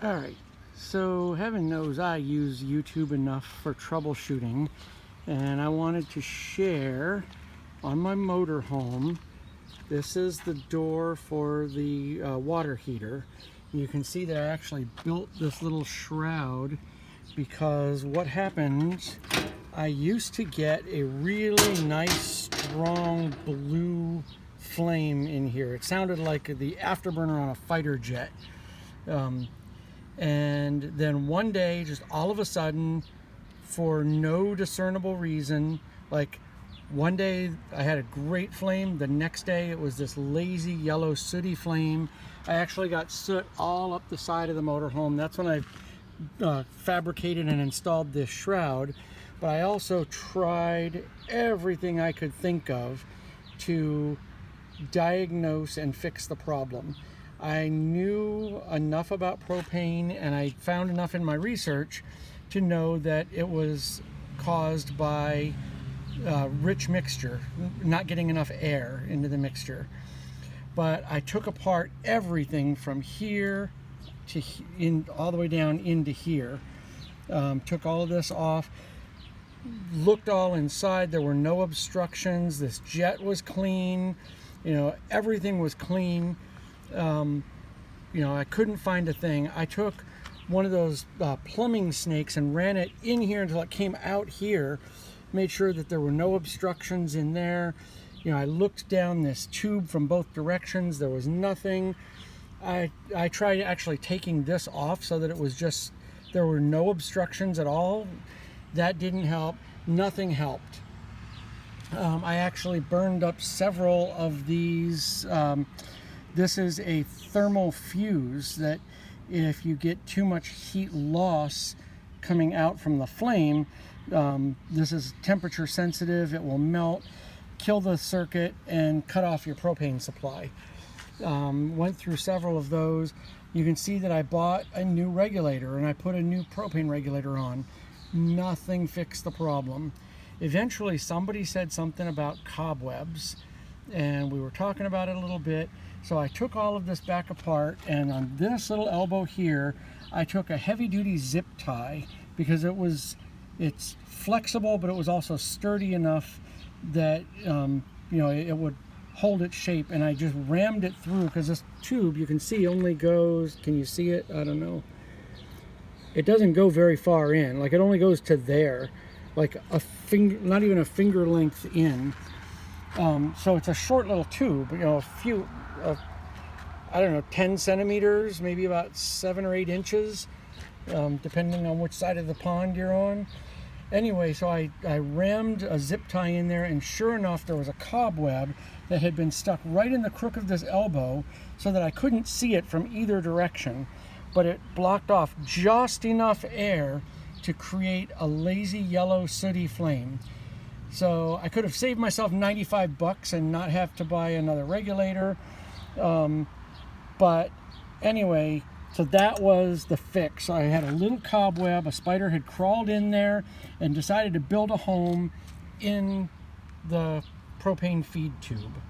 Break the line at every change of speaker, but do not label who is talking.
Alright, so heaven knows I use YouTube enough for troubleshooting, and I wanted to share on my motorhome. This is the door for the water heater. You can see that I actually built this little shroud because what happens, I used to get a really nice strong blue flame in here. It sounded like the afterburner on a fighter jet. And then one day, just all of a sudden, for no discernible reason, like one day I had a great flame, the next day it was this lazy yellow sooty flame. I actually got soot all up the side of the motorhome. That's when I fabricated and installed this shroud. But I also tried everything I could think of to diagnose and fix the problem. I knew enough about propane, and I found enough in my research to know that it was caused by rich mixture, not getting enough air into the mixture. But I took apart everything from here to all the way down into here. Took all of this off, looked all inside. There were no obstructions. This jet was clean. Everything was clean. I couldn't find a thing. I took one of those plumbing snakes and ran it in here until it came out here. Made sure that there were no obstructions in there. I looked down this tube from both directions. There was nothing. I tried actually taking this off so that it was just, there were no obstructions at all. That didn't help. Nothing helped. I actually burned up several of these. This is a thermal fuse that if you get too much heat loss coming out from the flame, this is temperature sensitive. It will melt, kill the circuit, and cut off your propane supply. Went through several of those. You can see that I bought a new regulator and I put a new propane regulator on. Nothing fixed the problem. Eventually somebody said something about cobwebs, and we were talking about it a little bit. So I took all of this back apart, and on this little elbow here, I took a heavy-duty zip tie because it's flexible, but it was also sturdy enough that it would hold its shape. And I just rammed it through because this tube, you can see, only goes. Can you see it? I don't know. It doesn't go very far in. Like, it only goes to there, like a finger, not even a finger length in. So it's a short little tube, a few, I don't know, 10 centimeters, maybe about 7 or 8 inches, depending on which side of the pond you're on. Anyway, so I rammed a zip tie in there, and sure enough, there was a cobweb that had been stuck right in the crook of this elbow so that I couldn't see it from either direction, but it blocked off just enough air to create a lazy yellow sooty flame. So I could have saved myself $95 and not have to buy another regulator. But anyway, so that was the fix. I had a little cobweb. A spider had crawled in there and decided to build a home in the propane feed tube.